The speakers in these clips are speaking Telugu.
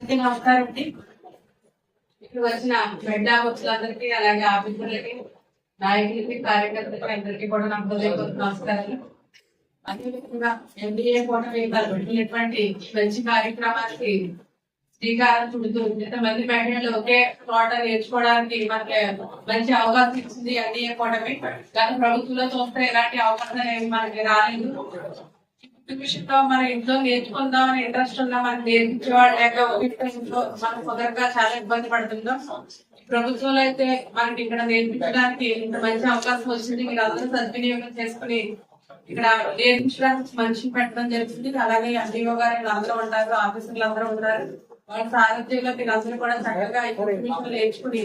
నమస్కారం అండి. ఇక్కడ వచ్చిన మెడ్డా వచ్చులందరికీ అలాగే ఆఫీసర్లకి, నాయకులకి, కార్యకర్తలకి అందరికీ కూడా నా హృదయపూర్వక నమస్కారాలు. అదేవిధంగా ఎన్డీఏ కూటమి పెట్టినటువంటి మంచి కార్యక్రమానికి శ్రీకారం చుడుతూ ఇంతమంది మహిళలు ఒకే చోట నేర్చుకోవడానికి మనకి మంచి అవకాశం ఇచ్చింది ఎన్డీఏ కూటమి. గత ప్రభుత్వంలో చూస్తే ఎలాంటి అవకాశాలు ఏమి మనకి రాలేదు. విషయంలో మన ఇంట్లో నేర్చుకుందామని ఇంట్రెస్ట్ ఉన్నా మనకి నేర్పించేవాడు లేక ఇంట్లో మనం కుదరగా చాలా ఇబ్బంది పడుతుందాం. ప్రభుత్వంలో అయితే మనకి ఇక్కడ నేర్పించడానికి ఇంత మంచి అవకాశం వచ్చింది. మీరు అందరూ సద్వినియోగం చేసుకుని ఇక్కడ నేర్పించడానికి మనిషిని పెట్టడం జరుగుతుంది. అలాగే ఎండిఓ గారు అందరూ ఉంటారు, ఆఫీసర్లు అందరూ ఉంటారు. వాళ్ళ సారథ్యంలో మీరు అందరూ కూడా చక్కగా ఇన్ఫర్మేషన్ నేర్చుకుని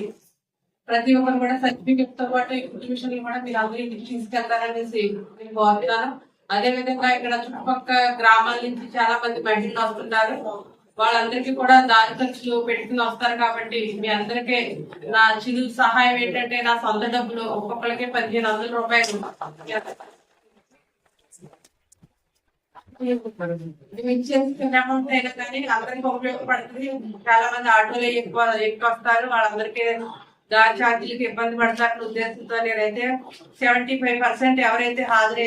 ప్రతి ఒక్కరు కూడా సర్టిఫికెట్ తో పాటు ఇన్ఫర్మేషన్ కూడా మీరు అందరూ ఇంటికి తీసుకెళ్తారనేసి నేను కోరుతున్నాను. అదే విధంగా ఇక్కడ చుట్టుపక్కల గ్రామాల నుంచి చాలా మంది మహిళలు వస్తుంటారు. వాళ్ళందరికీ కూడా దారి ఖర్చులు పెట్టుకుని వస్తారు. కాబట్టి మీ అందరికీ నా చిరు సహాయం ఏంటంటే నా సొంత డబ్బులు ఒక్కొక్కరికి 1500 రూపాయలు అమౌంట్ అయినా కానీ అందరికి ఉపయోగపడుతుంది. చాలా మంది ఆటోలో ఎక్కువ వస్తారు. వాళ్ళందరికీ దారి ఛార్జీలకు ఇబ్బంది పడతారని ఉద్దేశంతో నేనైతే 75% ఎవరైతే హాజరు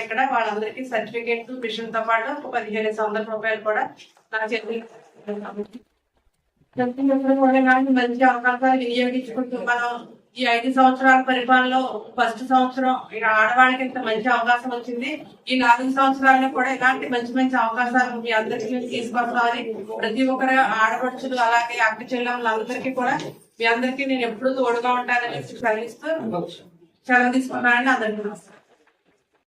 ఇక్కడ వాళ్ళందరికీ సర్టిఫికేట్ మిషన్ తో పాటు 1500 రూపాయలు కూడా నా చేతి మంచి అవకాశాలు వినియోగించుకుంటూ మనం ఈ 5 సంవత్సరాల పరిపాలనలో ఫస్ట్ సంవత్సరం ఇక్కడ ఆడవాళ్ళకి ఇంత మంచి అవకాశం వచ్చింది. ఈ 4 సంవత్సరాల్లో కూడా ఇలాంటి మంచి మంచి అవకాశాలు మీ అందరికీ తీసుకొస్తామని ప్రతి ఒక్కరు ఆడపడుచులు అలాగే అక్క చెల్లెళ్ళందరికీ కూడా మీ అందరికీ నేను ఎప్పుడు తోడుగా ఉంటానని సెలవు తీసుకున్నానని అందరికీ